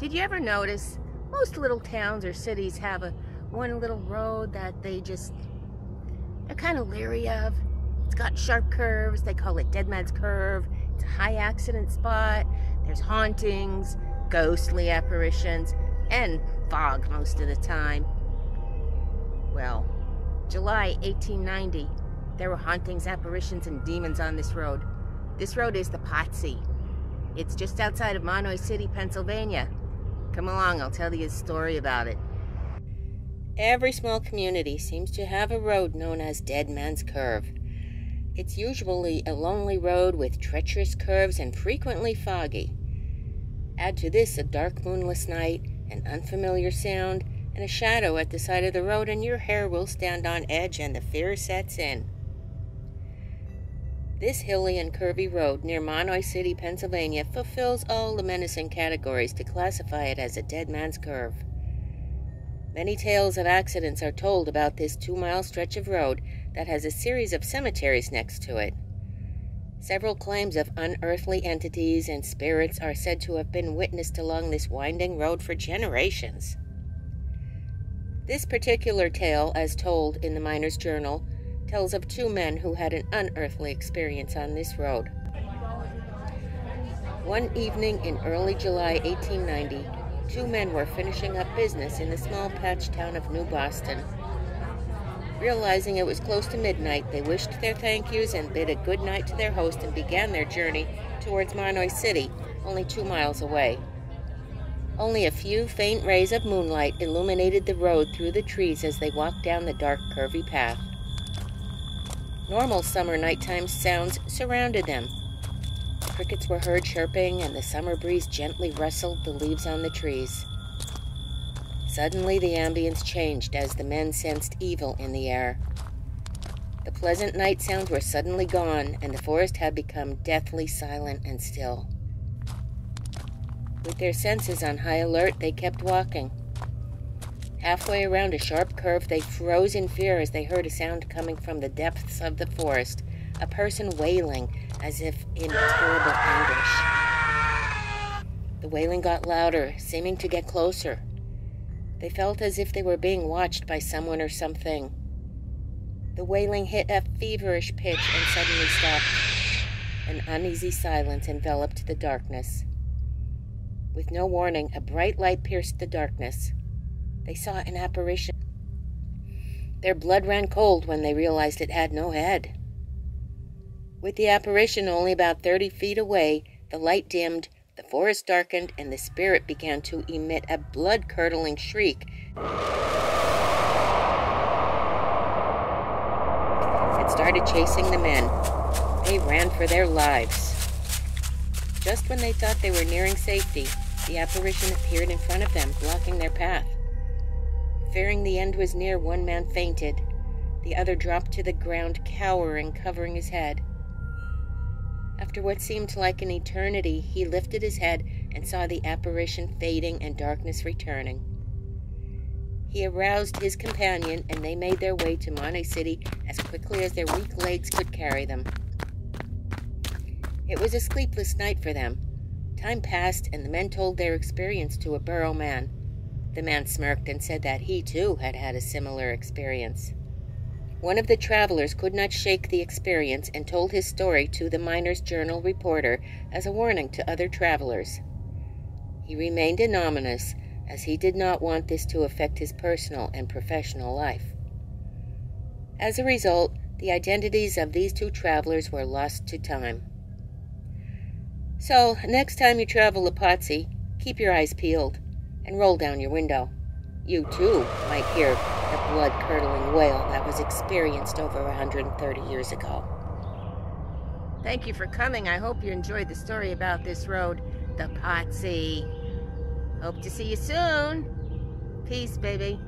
Did you ever notice most little towns or cities have one little road that they're kind of leery of? It's got sharp curves. They call it Dead Man's Curve. It's a high accident spot. There's hauntings, ghostly apparitions, and fog most of the time. Well, July 1890, there were hauntings, apparitions, and demons on this road. This road is the Pottsy. It's just outside of Mahanoy City, Pennsylvania. Come along, I'll tell you a story about it. Every small community seems to have a road known as Dead Man's Curve. It's usually a lonely road with treacherous curves and frequently foggy. Add to this a dark moonless night, an unfamiliar sound, and a shadow at the side of the road, and your hair will stand on edge and the fear sets in. This hilly and curvy road near Mahanoy City, Pennsylvania fulfills all the menacing categories to classify it as a Dead Man's Curve. Many tales of accidents are told about this 2-mile stretch of road that has a series of cemeteries next to it. Several claims of unearthly entities and spirits are said to have been witnessed along this winding road for generations. This particular tale, as told in the Miner's Journal, tells of 2 men who had an unearthly experience on this road. One evening in early July 1890, 2 men were finishing up business in the small patch town of New Boston. Realizing it was close to midnight, they wished their thank yous and bid a good night to their host and began their journey towards Mahanoy City, only 2 miles away. Only a few faint rays of moonlight illuminated the road through the trees as they walked down the dark, curvy path. Normal summer nighttime sounds surrounded them. Crickets were heard chirping, and the summer breeze gently rustled the leaves on the trees. Suddenly the ambience changed as the men sensed evil in the air. The pleasant night sounds were suddenly gone, and the forest had become deathly silent and still. With their senses on high alert, they kept walking. Halfway around a sharp curve, they froze in fear as they heard a sound coming from the depths of the forest, a person wailing as if in terrible anguish. The wailing got louder, seeming to get closer. They felt as if they were being watched by someone or something. The wailing hit a feverish pitch and suddenly stopped. An uneasy silence enveloped the darkness. With no warning, a bright light pierced the darkness. They saw an apparition. Their blood ran cold when they realized it had no head. With the apparition only about 30 feet away, the light dimmed, the forest darkened, and the spirit began to emit a blood-curdling shriek. It started chasing the men. They ran for their lives. Just when they thought they were nearing safety, the apparition appeared in front of them, blocking their path. Fearing the end was near, one man fainted. The other dropped to the ground, cowering, covering his head. After what seemed like an eternity, he lifted his head and saw the apparition fading and darkness returning. He aroused his companion, and they made their way to Mahanoy City as quickly as their weak legs could carry them. It was a sleepless night for them. Time passed, and the men told their experience to a borough man. The man smirked and said that he, too, had had a similar experience. One of the travelers could not shake the experience and told his story to the Miner's Journal reporter as a warning to other travelers. He remained anonymous, as he did not want this to affect his personal and professional life. As a result, the identities of these 2 travelers were lost to time. So, next time you travel to Pottsy, keep your eyes peeled and roll down your window. You, too, might hear the blood-curdling wail that was experienced over 130 years ago. Thank you for coming. I hope you enjoyed the story about this road, the Pottsy. Hope to see you soon. Peace, baby.